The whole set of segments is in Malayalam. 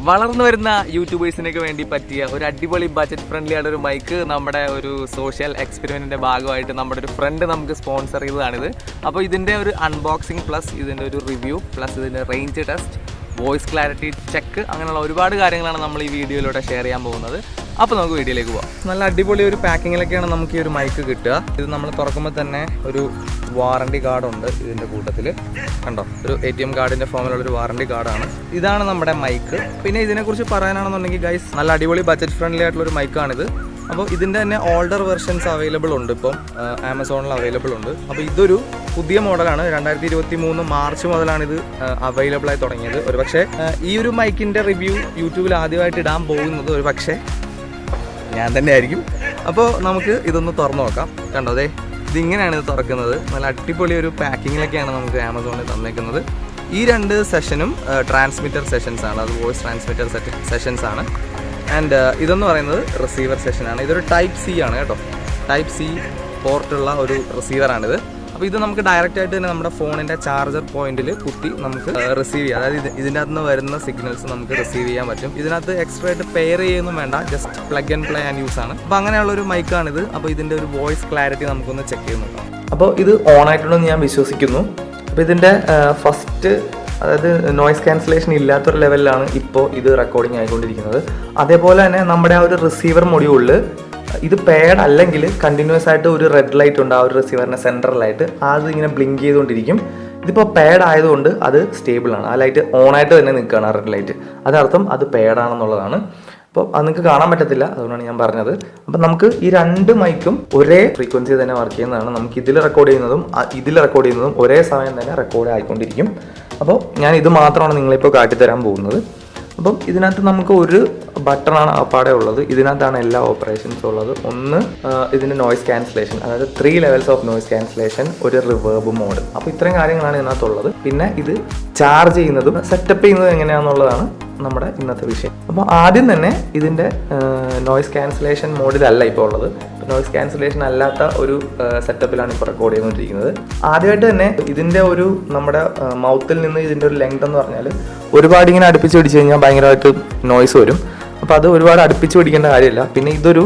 വളർന്നു വരുന്ന യൂട്യൂബേഴ്സിനൊക്കെ വേണ്ടി പറ്റിയ ഒരു അടിപൊളി ബജറ്റ് ഫ്രണ്ട്ലി ആയിട്ട് ഒരു മൈക്ക് നമ്മുടെ ഒരു സോഷ്യൽ എക്സ്പെരിമെന്റിന്റെ ഭാഗമായിട്ട് നമ്മുടെ ഒരു ഫ്രണ്ട് നമുക്ക് സ്പോൺസർ ചെയ്തതാണിത്. അപ്പോൾ ഇതിന്റെ ഒരു അൺബോക്സിംഗ് പ്ലസ് ഇതിന്റെ ഒരു റിവ്യൂ പ്ലസ് ഇതിന്റെ range test, voice clarity check, അങ്ങനെയുള്ള ഒരുപാട് കാര്യങ്ങളാണ് നമ്മൾ ഈ വീഡിയോയിലൂടെ ഷെയർ ചെയ്യാൻ പോകുന്നത്. അപ്പോൾ നമുക്ക് വീഡിയോയിലേക്ക് പോകാം. നല്ല അടിപൊളി ഒരു പാക്കിങ്ങിലൊക്കെയാണ് നമുക്ക് ഈ ഒരു മൈക്ക് കിട്ടുക. ഇത് നമ്മൾ തുറക്കുമ്പോൾ തന്നെ ഒരു വാറണ്ടി കാർഡുണ്ട് ഇതിൻ്റെ കൂട്ടത്തിൽ. കണ്ടോ, ഒരു ATM കാർഡിൻ്റെ ഫോമിലുള്ളൊരു വാറണ്ടി കാർഡാണ്. ഇതാണ് നമ്മുടെ മൈക്ക്. പിന്നെ ഇതിനെക്കുറിച്ച് പറയാനാണെന്നുണ്ടെങ്കിൽ ഗൈസ്, നല്ല അടിപൊളി ബജറ്റ് ഫ്രണ്ട്ലി ആയിട്ടുള്ളൊരു മൈക്കാണിത്. അപ്പോൾ ഇതിൻ്റെ തന്നെ ഓൾഡർ വെർഷൻസ് അവൈലബിൾ ഉണ്ട്, ഇപ്പം ആമസോണിൽ അവൈലബിൾ ഉണ്ട്. അപ്പോൾ ഇതൊരു പുതിയ മോഡലാണ്. 2023 മാർച്ച് മുതലാണിത് അവൈലബിൾ ആയി തുടങ്ങിയത്. ഒരു പക്ഷേ ഈ ഒരു മൈക്കിൻ്റെ റിവ്യൂ യൂട്യൂബിൽ ആദ്യമായിട്ട് ഇടാൻ പോകുന്നത് ഒരു പക്ഷേ ഞാൻ തന്നെ ആയിരിക്കും. അപ്പോൾ നമുക്ക് ഇതൊന്ന് തുറന്നു നോക്കാം. കണ്ടോ, അതെ ഇതിങ്ങനെയാണ് ഇത് തുറക്കുന്നത്. നല്ല അടിപൊളി ഒരു പാക്കിങ്ങിലൊക്കെയാണ് നമുക്ക് ആമസോണിൽ തന്നേക്കുന്നത്. ഈ 2 സെഷനും ട്രാൻസ്മിറ്റർ സെഷൻസ് ആണ്. അത് വോയിസ് ട്രാൻസ്മിറ്റർ സെഷൻസ് ആണ്. ആൻഡ് ഇതെന്ന് പറയുന്നത് റിസീവർ സെഷനാണ്. ഇതൊരു ടൈപ്പ് സി ആണ് കേട്ടോ. ടൈപ്പ് സി പോർട്ടുള്ള ഒരു റിസീവറാണിത്. അപ്പോൾ ഇത് നമുക്ക് ഡയറക്റ്റ് ആയിട്ട് തന്നെ നമ്മുടെ ഫോണിൻ്റെ ചാർജർ പോയിന്റിൽ കുത്തി നമുക്ക് റിസീവ് ചെയ്യാം. അതായത് ഇതിൻ്റെ അകത്ത് നിന്ന് വരുന്ന സിഗ്നൽസ് നമുക്ക് റിസീവ് ചെയ്യാൻ പറ്റും. ഇതിനകത്ത് എക്സ്ട്രാ ആയിട്ട് പെയർ ചെയ്യുന്നു വേണ്ട, just plug and play and use ആണ്. അപ്പോൾ അങ്ങനെയുള്ളൊരു മൈക്കാണിത്. അപ്പോൾ ഇതിൻ്റെ ഒരു വോയിസ് ക്ലാരിറ്റി നമുക്കൊന്ന് ചെക്ക് ചെയ്ത് നോക്കാം. അപ്പോൾ ഇത് ഓൺ ആയിട്ടുണ്ടെന്ന് ഞാൻ വിശ്വസിക്കുന്നു. അപ്പോൾ ഇതിൻ്റെ ഫസ്റ്റ്, അതായത് നോയ്സ് ക്യാൻസലേഷൻ ഇല്ലാത്തൊരു ലെവലിലാണ് ഇപ്പോൾ ഇത് റെക്കോർഡിംഗ് ആയിക്കൊണ്ടിരിക്കുന്നത്. അതേപോലെ തന്നെ നമ്മുടെ ആ ഒരു റിസീവർ മൊഡ്യൂളിൽ ഇത് പേഡ് അല്ലെങ്കിൽ കണ്ടിന്യൂസ് ആയിട്ട് ഒരു റെഡ് ലൈറ്റ് ഉണ്ട് ആ ഒരു റിസീവറിൻ്റെ സെൻട്രലായിട്ട്. അത് ഇങ്ങനെ ബ്ലിങ്ക് ചെയ്തുകൊണ്ടിരിക്കും. ഇതിപ്പോൾ പേഡ് ആയതുകൊണ്ട് അത് സ്റ്റേബിളാണ്. ആ ലൈറ്റ് ഓണായിട്ട് തന്നെ നിൽക്കുകയാണ്, ആ റെഡ് ലൈറ്റ്. അതർത്ഥം അത് പേഡാണെന്നുള്ളതാണ്. അപ്പോൾ അത് നിങ്ങൾക്ക് കാണാൻ പറ്റത്തില്ല, അതുകൊണ്ടാണ് ഞാൻ പറഞ്ഞത്. അപ്പം നമുക്ക് ഈ 2 മൈക്കും ഒരേ ഫ്രീക്വൻസി തന്നെ വർക്ക് ചെയ്യുന്നതാണ്. നമുക്ക് ഇതിൽ റെക്കോർഡ് ചെയ്യുന്നതും ഒരേ സമയം തന്നെ റെക്കോർഡ് ആയിക്കൊണ്ടിരിക്കും. അപ്പോൾ ഞാൻ ഇത് മാത്രമാണ് നിങ്ങളിപ്പോൾ കാട്ടിത്തരാൻ പോകുന്നത്. അപ്പം ഇതിനകത്ത് നമുക്ക് ഒരു ബട്ടണാണ് അപ്പാടെ ഉള്ളത്. ഇതിനകത്താണ് എല്ലാ ഓപ്പറേഷൻസും ഉള്ളത്. ഒന്ന് ഇതിൻ്റെ നോയ്സ് ക്യാൻസലേഷൻ, അതായത് 3 ലെവൽസ് ഓഫ് നോയ്സ് ക്യാൻസലേഷൻ, ഒരു റിവേർബ് മോഡ്. അപ്പോൾ ഇത്രയും കാര്യങ്ങളാണ് ഇതിനകത്തുള്ളത്. പിന്നെ ഇത് ചാർജ് ചെയ്യുന്നതും സെറ്റപ്പ് ചെയ്യുന്നതും എങ്ങനെയാണെന്നുള്ളതാണ് നമ്മുടെ ഇന്നത്തെ വിഷയം. അപ്പോൾ ആദ്യം തന്നെ ഇതിൻ്റെ നോയ്സ് ക്യാൻസലേഷൻ മോഡിലല്ല ഇപ്പോൾ ഉള്ളത്. നോയ്സ് ക്യാൻസലേഷൻ അല്ലാത്ത ഒരു സെറ്റപ്പിലാണ് ഇപ്പോൾ റെക്കോർഡ് ചെയ്തുകൊണ്ടിരിക്കുന്നത്. ആദ്യമായിട്ട് തന്നെ ഇതിൻ്റെ ഒരു നമ്മുടെ മൗത്തിൽ നിന്ന് ഇതിൻ്റെ ഒരു ലെങ്ത് എന്ന് പറഞ്ഞാൽ ഒരുപാട് ഇങ്ങനെ അടുപ്പിച്ച് പിടിച്ച് കഴിഞ്ഞാൽ ഭയങ്കരമായിട്ട് നോയ്സ് വരും. അപ്പോൾ അത് ഒരുപാട് അടുപ്പിച്ച് പിടിക്കേണ്ട കാര്യമില്ല. പിന്നെ ഇതൊരു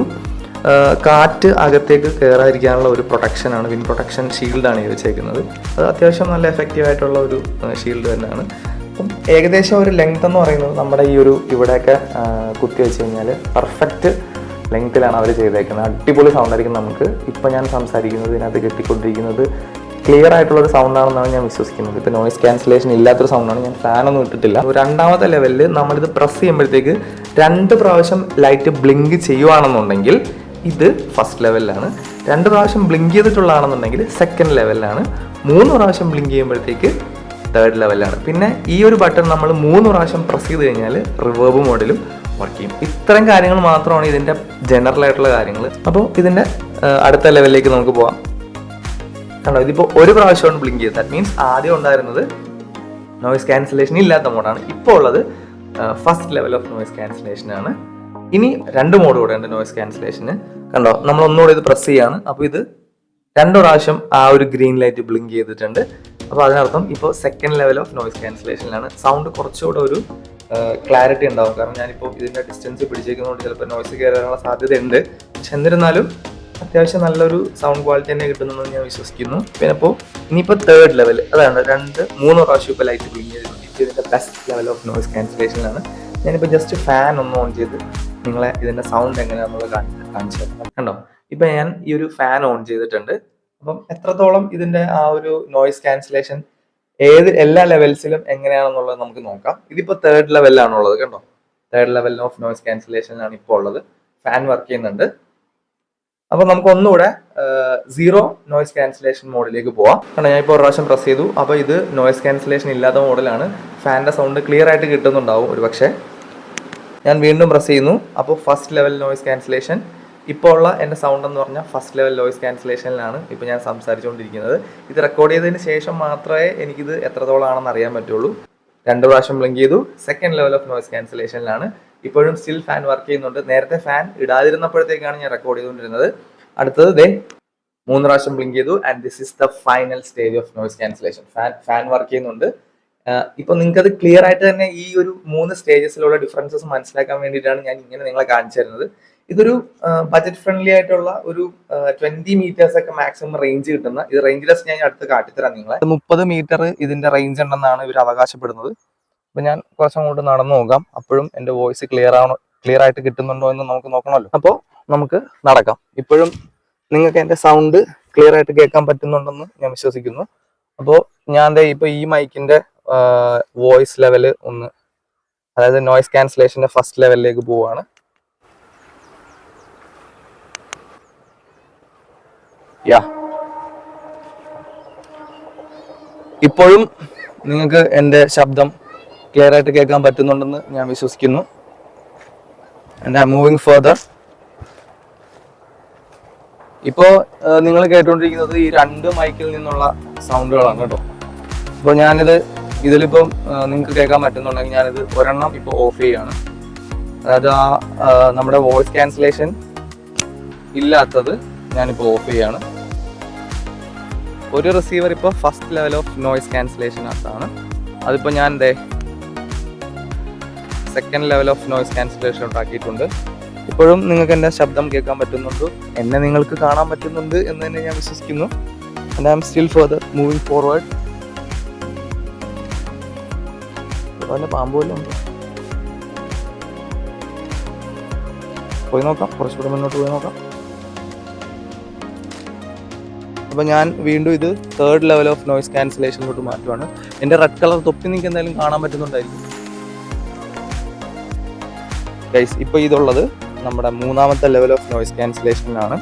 കാറ്റ് അകത്തേക്ക് കയറാതിരിക്കാനുള്ള ഒരു പ്രൊട്ടക്ഷനാണ്, വിൻ പ്രൊട്ടക്ഷൻ ഷീൽഡാണ് ഈ വെച്ചേക്കുന്നത്. അത് അത്യാവശ്യം നല്ല എഫക്റ്റീവായിട്ടുള്ള ഒരു ഷീൽഡ് തന്നെയാണ്. അപ്പം ഏകദേശം ഒരു ലെങ്ത് എന്ന് പറയുന്നത് നമ്മുടെ ഈ ഒരു ഇവിടെയൊക്കെ കുത്തി വെച്ച് കഴിഞ്ഞാൽ പെർഫെക്റ്റ് ലെങ്ത്തിലാണ് അവർ ചെയ്തേക്കുന്നത്. അടിപൊളി സൗണ്ടായിരിക്കും നമുക്ക്. ഇപ്പം ഞാൻ സംസാരിക്കുന്നത് ഇതിനകത്ത് കിട്ടിക്കൊണ്ടിരിക്കുന്നത് ക്ലിയർ ആയിട്ടുള്ളൊരു സൗണ്ടാണെന്നാണ് ഞാൻ വിശ്വസിക്കുന്നത്. ഇപ്പോൾ നോയ്സ് ക്യാൻസലേഷൻ ഇല്ലാത്തൊരു സൗണ്ടാണ്. ഞാൻ ഫാനൊന്നും ഇട്ടിട്ടില്ല. രണ്ടാമത്തെ ലെവലിൽ നമ്മളിത് പ്രസ് ചെയ്യുമ്പോഴത്തേക്ക് 2 പ്രാവശ്യം ലൈറ്റ് ബ്ലിങ്ക് ചെയ്യുവാണെന്നുണ്ടെങ്കിൽ ഇത് ഫസ്റ്റ് ലെവലിലാണ്. 2 പ്രാവശ്യം ബ്ലിങ്ക് ചെയ്തിട്ടുള്ളതാണെന്നുണ്ടെങ്കിൽ സെക്കൻഡ് ലെവലിലാണ്. 3 പ്രാവശ്യം ബ്ലിങ്ക് ചെയ്യുമ്പോഴത്തേക്ക് തേർഡ് ലെവലിലാണ്. പിന്നെ ഈ ഒരു ബട്ടൺ നമ്മൾ 3 പ്രാവശ്യം പ്രസ് ചെയ്ത് കഴിഞ്ഞാൽ റിവേർബ് മോഡിലും വർക്ക് ചെയ്യും. ഇത്തരം കാര്യങ്ങൾ മാത്രമാണ് ഇതിൻ്റെ ജനറൽ ആയിട്ടുള്ള കാര്യങ്ങൾ. അപ്പോൾ ഇതിൻ്റെ അടുത്ത ലെവലിലേക്ക് നമുക്ക് പോകാം. കണ്ടോ, ഇതിപ്പോൾ 1 പ്രാവശ്യമാണ് ബ്ലിങ്ക് ചെയ്തത്. ദാറ്റ് മീൻസ് ആദ്യം ഉണ്ടായിരുന്നത് നോയ്സ് ക്യാൻസലേഷൻ ഇല്ലാത്ത മോഡാണ്. ഇപ്പോൾ ഉള്ളത് first level of noise cancellation ആണ്. ഇനി 2 മോഡ് കൂടെ ഉണ്ട് നോയ്സ് ക്യാൻസലേഷന്. കണ്ടോ, നമ്മൾ ഒന്നുകൂടെ ഇത് പ്രസ് ചെയ്യാണ്. അപ്പോൾ ഇത് 2 പ്രാവശ്യം ആ ഒരു ഗ്രീൻ ലൈറ്റ് ബ്ലിങ്ക് ചെയ്തിട്ടുണ്ട്. അപ്പോൾ അതിനർത്ഥം ഇപ്പോൾ സെക്കൻഡ് ലെവൽ ഓഫ് നോയ്സ് ക്യാൻസലേഷനിലാണ്. സൗണ്ട് കുറച്ചുകൂടെ ഒരു ക്ലാരിറ്റി ഉണ്ടാവും. കാരണം ഞാനിപ്പോൾ ഇതിൻ്റെ ഡിസ്റ്റൻസ് പിടിച്ചേക്കുന്നതുകൊണ്ട് ചിലപ്പോൾ നോയ്സ് കയറാനുള്ള സാധ്യതയുണ്ട്. പക്ഷെ എന്നിരുന്നാലും അത്യാവശ്യം നല്ലൊരു സൗണ്ട് ക്വാളിറ്റി തന്നെ കിട്ടുന്നെന്ന് ഞാൻ വിശ്വസിക്കുന്നു. പിന്നെ ഇപ്പോൾ ഇനിയിപ്പോൾ തേർഡ് ലെവൽ, അതാണ് 2-3 പ്രാവശ്യം ഇപ്പോൾ ലൈറ്റ് ബ്ലിങ്ക് ചെയ്തിട്ടുണ്ട്. ഇതിൻ്റെ ബെസ്റ്റ് ലെവൽ ഓഫ് നോയ്സ് ക്യാൻസലേഷനിലാണ്. ഞാനിപ്പോൾ ജസ്റ്റ് ഫാൻ ഒന്ന് ഓൺ ചെയ്ത് നിങ്ങളെ ഇതിൻ്റെ സൗണ്ട് എങ്ങനെയാണെന്നുള്ളത് കാണിച്ചു തരാം. കണ്ടോ, ഇപ്പം ഞാൻ ഈ ഒരു ഫാൻ ഓൺ ചെയ്തിട്ടുണ്ട്. അപ്പം എത്രത്തോളം ഇതിൻ്റെ ആ ഒരു നോയ്സ് ക്യാൻസലേഷൻ എല്ലാ ലെവൽസിലും എങ്ങനെയാണെന്നുള്ളത് നമുക്ക് നോക്കാം. ഇതിപ്പോൾ തേർഡ് ലെവലിലാണുള്ളത്. കണ്ടോ, തേർഡ് ലെവൽ ഓഫ് നോയ്സ് ക്യാൻസലേഷനാണ് ഇപ്പോൾ ഉള്ളത്. ഫാൻ വർക്ക് ചെയ്യുന്നുണ്ട്. അപ്പോൾ നമുക്ക് ഒന്നുകൂടെ 0 നോയ്സ് ക്യാൻസലേഷൻ മോഡിലേക്ക് പോവാം. കാരണം ഞാൻ ഇപ്പോൾ 1 പ്രാവശ്യം പ്രസ് ചെയ്തു. അപ്പോൾ ഇത് നോയ്സ് ക്യാൻസലേഷൻ ഇല്ലാത്ത മോഡലാണ്. ഫാനിൻ്റെ സൗണ്ട് ക്ലിയർ ആയിട്ട് കിട്ടുന്നുണ്ടാവും ഒരു പക്ഷേ. ഞാൻ വീണ്ടും പ്രസ് ചെയ്യുന്നു. അപ്പോൾ ഫസ്റ്റ് ലെവൽ നോയ്സ് ക്യാൻസലേഷൻ. ഇപ്പോൾ ഉള്ള എൻ്റെ സൗണ്ട് എന്ന് പറഞ്ഞാൽ ഫസ്റ്റ് ലെവൽ നോയ്സ് ക്യാൻസലേഷനിലാണ് ഇപ്പോൾ ഞാൻ സംസാരിച്ചുകൊണ്ടിരിക്കുന്നത്. ഇത് റെക്കോർഡ് ചെയ്തതിന് ശേഷം മാത്രമേ എനിക്കിത് എത്രത്തോളം ആണെന്ന് അറിയാൻ പറ്റുള്ളൂ. 2 പ്രാവശ്യം ബ്ലിങ്ക് ചെയ്തു. സെക്കൻഡ് ലെവൽ ഓഫ് നോയ്സ് ക്യാൻസലേഷനിലാണ്. ഇപ്പോഴും സ്റ്റിൽ ഫാൻ വർക്ക് ചെയ്യുന്നുണ്ട്. നേരത്തെ ഫാൻ ഇടാതിരുന്നപ്പോഴത്തേക്കാണ് ഞാൻ റെക്കോർഡ് ചെയ്തുകൊണ്ടിരുന്നത്. അടുത്തത് 3 പ്രാവശ്യം ബ്ലിങ്ക് ചെയ്തു. And this is the final stage of noise cancellation. Fan work ചെയ്യുന്നുണ്ട്. ഇപ്പൊ നിങ്ങൾക്ക് അത് ക്ലിയർ ആയിട്ട് തന്നെ ഈ ഒരു 3 സ്റ്റേജസിലുള്ള ഡിഫറൻസസ് മനസ്സിലാക്കാൻ വേണ്ടിയിട്ടാണ് ഞാൻ ഇങ്ങനെ നിങ്ങളെ കാണിച്ചു തരുന്നത്. ഇതൊരു ബജറ്റ് ഫ്രണ്ട്ലി ആയിട്ടുള്ള ഒരു 20 മീറ്റേഴ്സ് ഒക്കെ മാക്സിമം റേഞ്ച് കിട്ടുന്ന, ഇത് റേഞ്ചിലെസ് ഞാൻ അടുത്ത് കാട്ടിത്തരാം നിങ്ങളെ. 30 മീറ്റർ ഇതിന്റെ റേഞ്ച് ഉണ്ടെന്നാണ് ഇവർ അവകാശപ്പെടുന്നത്. അപ്പൊ ഞാൻ കുറച്ചങ്ങോട്ട് നടന്നു നോക്കാം, അപ്പോഴും എന്റെ വോയിസ് ക്ലിയർ ആയിട്ട് കിട്ടുന്നുണ്ടോ എന്ന് നമുക്ക് നോക്കണമല്ലോ. അപ്പോൾ നമുക്ക് നടക്കാം. ഇപ്പോഴും നിങ്ങൾക്ക് എന്റെ സൗണ്ട് ക്ലിയർ ആയിട്ട് കേൾക്കാൻ പറ്റുന്നുണ്ടെന്ന് ഞാൻ വിശ്വസിക്കുന്നു. അപ്പോൾ ഞാൻ ഇപ്പൊ ഈ മൈക്കിന്റെ വോയിസ് ലെവല് ഒന്ന്, അതായത് നോയിസ് ക്യാൻസലേഷന്റെ ഫസ്റ്റ് ലെവലിലേക്ക് പോവാണ്. ഇപ്പോഴും നിങ്ങൾക്ക് എൻ്റെ ശബ്ദം ക്ലിയർ ആയിട്ട് കേൾക്കാൻ പറ്റുന്നുണ്ടെന്ന് ഞാൻ വിശ്വസിക്കുന്നു. And I am moving further. ഇപ്പോൾ നിങ്ങൾ കേട്ടുകൊണ്ടിരിക്കുന്നത് ഈ 2 മൈക്കിൽ നിന്നുള്ള സൗണ്ടുകളാണ് കേട്ടോ. അപ്പോൾ ഇതിലിപ്പം നിങ്ങൾക്ക് കേൾക്കാൻ പറ്റുന്നുണ്ടെങ്കിൽ ഞാനിത് ഒരെണ്ണം ഇപ്പോൾ ഓഫ് ചെയ്യാണ്. അതായത് നമ്മുടെ വോയിസ് ക്യാൻസലേഷൻ ഇല്ലാത്തത് ഞാനിപ്പോൾ ഓഫ് ചെയ്യാണ്. ഒരു റിസീവർ ഇപ്പോൾ ഫസ്റ്റ് ലെവൽ ഓഫ് നോയിസ് ക്യാൻസലേഷനകത്താണ്. അതിപ്പോൾ ഞാൻ second level of noise cancellation ആക്കിയിട്ടുണ്ട്. ഇപ്പോഴും നിങ്ങൾക്ക് എൻ്റെ ശബ്ദം കേൾക്കാൻ പറ്റുന്നുണ്ട്, എന്നെ നിങ്ങൾക്ക് കാണാൻ പറ്റുന്നുണ്ട് എന്ന് തന്നെ ഞാൻ വിശ്വസിക്കുന്നു. And I am still further moving forward. അതിൻ്റെ പാമ്പുമല്ലോ ഉണ്ട്, പോയി നോക്കാം, കുറച്ചുകൂടെ മുന്നോട്ട് പോയി നോക്കാം. അപ്പോൾ ഞാൻ വീണ്ടും ഇത് 3rd ലെവൽ ഓഫ് നോയിസ് ക്യാൻസലേഷനിലോട്ട് മാറ്റുവാണ്. എൻ്റെ റെഡ് കളർ തൊപ്പി നിങ്ങൾക്ക് എന്തായാലും കാണാൻ പറ്റുന്നുണ്ടായിരിക്കും ഗൈസ്. ഇപ്പോൾ ഇതുള്ളത് നമ്മുടെ 3ാമത്തെ ലെവൽ ഓഫ് നോയിസ് ക്യാൻസലേഷനിലാണ്.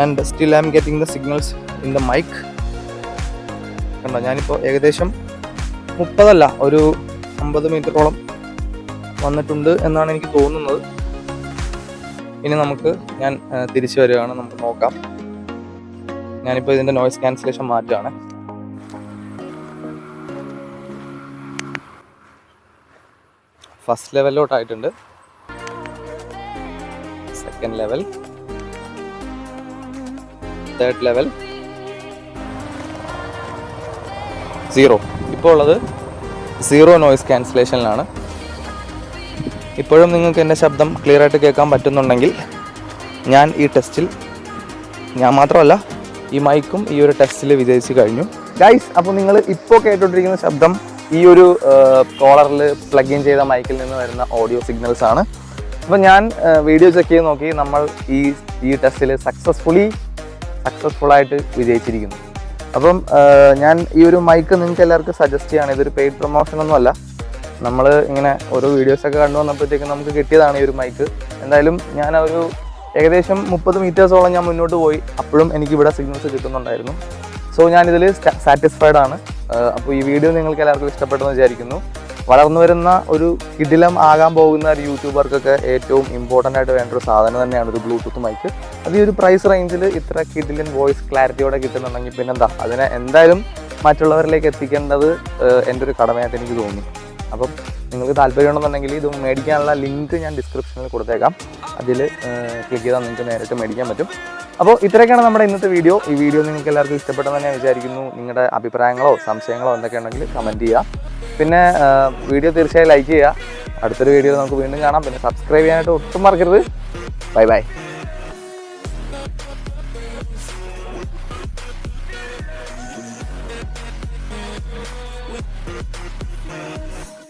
And still I am getting the signals in the mic. കണ്ടോ, ഞാനിപ്പോൾ ഏകദേശം 30 അല്ല, ഒരു 50 മീറ്ററോളം വന്നിട്ടുണ്ട് എന്നാണ് എനിക്ക് തോന്നുന്നത്. ഇനി ഞാൻ തിരിച്ചു വരികയാണ്, നമുക്ക് നോക്കാം. ഞാനിപ്പോൾ ഇതിൻ്റെ നോയിസ് ക്യാൻസലേഷൻ മാറ്റുകയാണ്. ഫസ്റ്റ് ലെവലിലോട്ടായിട്ടുണ്ട്, സെക്കൻഡ് ലെവൽ, 3rd ലെവൽ, 0. ഇപ്പോൾ ഉള്ളത് 0 നോയിസ് ക്യാൻസലേഷനിലാണ്. ഇപ്പോഴും നിങ്ങൾക്ക് എൻ്റെ ശബ്ദം ക്ലിയർ ആയിട്ട് കേൾക്കാൻ പറ്റുന്നുണ്ടെങ്കിൽ ഞാൻ ഈ ടെസ്റ്റിൽ, ഞാൻ മാത്രമല്ല ഈ മൈക്കും ഈ ഒരു ടെസ്റ്റിൽ വിജയിച്ച് കഴിഞ്ഞു ഗൈസ്. അപ്പോൾ നിങ്ങൾ ഇപ്പോൾ കേട്ടുകൊണ്ടിരിക്കുന്ന ശബ്ദം ഈ ഒരു കോളറിൽ പ്ലഗ് ഇൻ ചെയ്ത മൈക്കിൽ നിന്ന് വരുന്ന ഓഡിയോ സിഗ്നൽസ് ആണ്. അപ്പോൾ ഞാൻ വീഡിയോ ചെക്ക് ചെയ്ത് നോക്കി, നമ്മൾ ഈ ടെസ്റ്റിൽ സക്സസ്ഫുള്ളായിട്ട് വിജയിച്ചിരിക്കുന്നു. അപ്പം ഞാൻ ഈ ഒരു മൈക്ക് നിങ്ങൾക്ക് എല്ലാവർക്കും സജസ്റ്റ് ചെയ്യാണ്. ഇതൊരു പെയ്ഡ് പ്രൊമോഷനൊന്നും അല്ല, നമ്മൾ ഇങ്ങനെ ഓരോ വീഡിയോസൊക്കെ കണ്ടു വന്നപ്പോഴത്തേക്കും നമുക്ക് കിട്ടിയതാണ് ഈ ഒരു മൈക്ക്. എന്തായാലും ഞാൻ ഏകദേശം 30 മീറ്റേഴ്സോളം ഞാൻ മുന്നോട്ട് പോയി, അപ്പോഴും എനിക്കിവിടെ സിഗ്നൽസ് കിട്ടുന്നുണ്ടായിരുന്നു. സോ ഞാനിതിൽ സാറ്റിസ്ഫൈഡ് ആണ്. അപ്പോൾ ഈ വീഡിയോ നിങ്ങൾക്ക് എല്ലാവർക്കും ഇഷ്ടപ്പെട്ടെന്ന് വിചാരിക്കുന്നു. വളർന്നു വരുന്ന ഒരു കിടിലം ആകാൻ പോകുന്ന ഒരു യൂട്യൂബർക്കൊക്കെ ഏറ്റവും ഇമ്പോർട്ടൻ്റ് ആയിട്ട് വേണ്ട ഒരു സാധനം തന്നെയാണ് ഒരു ബ്ലൂടൂത്ത് മൈക്ക്. അത് ഈ ഒരു പ്രൈസ് റേഞ്ചിൽ ഇത്ര കിടിലൻ വോയിസ് ക്ലാരിറ്റിയോടെ കിട്ടുന്നുണ്ടെങ്കിൽ പിന്നെന്താ, അതിനെ എന്തായാലും മറ്റുള്ളവരിലേക്ക് എത്തിക്കേണ്ടത് എൻ്റെ ഒരു കടമയായിട്ട് എനിക്ക് തോന്നി. അപ്പം നിങ്ങൾക്ക് താല്പര്യമുണ്ടെന്നുണ്ടെങ്കിൽ ഇത് മേടിക്കാനുള്ള ലിങ്ക് ഞാൻ ഡിസ്ക്രിപ്ഷനിൽ കൊടുത്തേക്കാം. അതിൽ ക്ലിക്ക് ചെയ്താൽ നിങ്ങൾക്ക് നേരിട്ട് മേടിക്കാൻ പറ്റും. അപ്പോൾ ഇത്രയൊക്കെയാണ് നമ്മുടെ ഇന്നത്തെ വീഡിയോ. ഈ വീഡിയോ നിങ്ങൾക്ക് എല്ലാവർക്കും ഇഷ്ടപ്പെട്ടെന്ന് ഞാൻ വിചാരിക്കുന്നു. നിങ്ങളുടെ അഭിപ്രായങ്ങളോ സംശയങ്ങളോ എന്തൊക്കെ ഉണ്ടെങ്കിൽ കമൻറ്റ് ചെയ്യുക. പിന്നെ വീഡിയോ തീർച്ചയായും ലൈക്ക് ചെയ്യുക. അടുത്തൊരു വീഡിയോയിൽ നമുക്ക് വീണ്ടും കാണാം. പിന്നെ സബ്സ്ക്രൈബ് ചെയ്യാനായിട്ട് ഒട്ടും മറക്കരുത്. Bye bye.